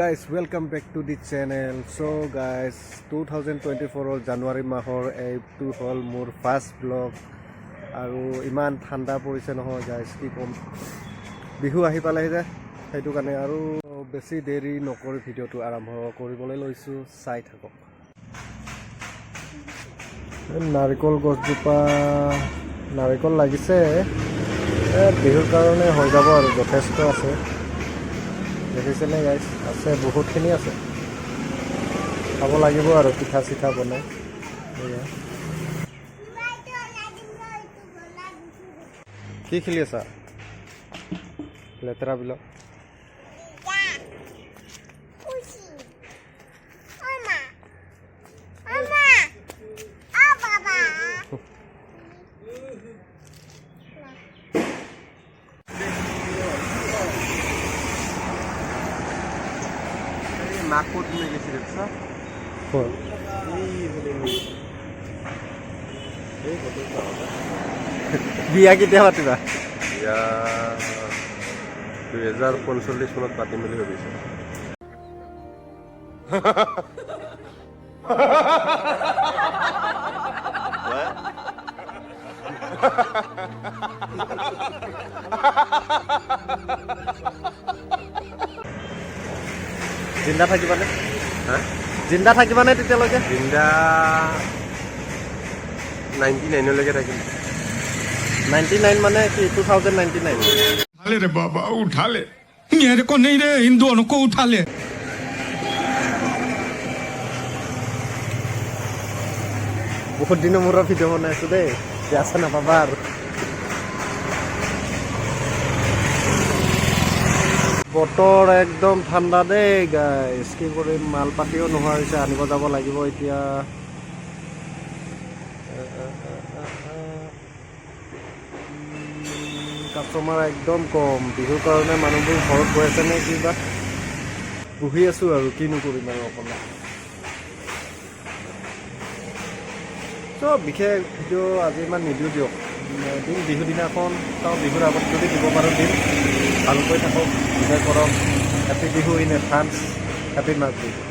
guys, welcome back to the channel. So guys, 2024 জানুৱাৰী মাহৰ এইটো হ'ল মোৰ ফাৰ্ষ্ট ব্লগ আৰু ইমান ঠাণ্ডা পৰিছে নহয় গাইজ, কি ক'ম। বিহু আহি পালেহি যে, সেইটো কাৰণে আৰু বেছি দেৰি নকৰি ভিডিঅ'টো আৰম্ভ কৰিবলৈ লৈছোঁ, চাই থাকক। নাৰিকল গছজোপা নাৰিকল লাগিছে, বিহুৰ কাৰণে হৈ যাব আৰু যথেষ্ট আছে। দেখিছেনে গাইজ, আছে বহুতখিনি আছে, খাব লাগিব আৰু পিঠা চিঠা বনাই। কি খেলি আছা? লেতেৰা বিলত নাকত নিয়ে গেছি দেখছ বিয়া কেতিয়া পাতিবা? বিয়া 2045 চনত পাতিম বুলি ভাবিছোঁ। জিন্দা থাকিবানে? হা, জিন্দা থাকিবানে তেতিয়ালৈকে? জিন্দা 99লৈকে থাকিম। 99 মানে কি 2099? उठा ले रे बाबा, उठा ले। मेरे को नहीं रे, इन दोनों को उठा ले। বহুত দিনৰ মূৰত ভিডিঅ' বনাইছোঁ দেই, বেয়া চেয়া নাপাবা আৰু। বতৰ একদম ঠাণ্ডা দেই গাইজ, কি কৰিম, মাল পাতিও নোহোৱা হৈছে, আনিব যাব লাগিব এতিয়া। কাষ্টমাৰ একদম কম, বিহুৰ কাৰণে মানুহবোৰ ঘৰত গৈ আছে নে কিবা, বহি আছোঁ আৰু কিনো কৰিম আৰু অকণমান। বিশেষ ভিডিঅ' আজি ইমান নিদিওঁ দিয়ক, দিম বিহু দিনাখন চাওঁ, বিহুৰ আগত যদি দিব পাৰোঁ দিম। ভালকৈ থাকক, বিদায় কৰক। Happy Bihu in advance, happy Magh Bihu.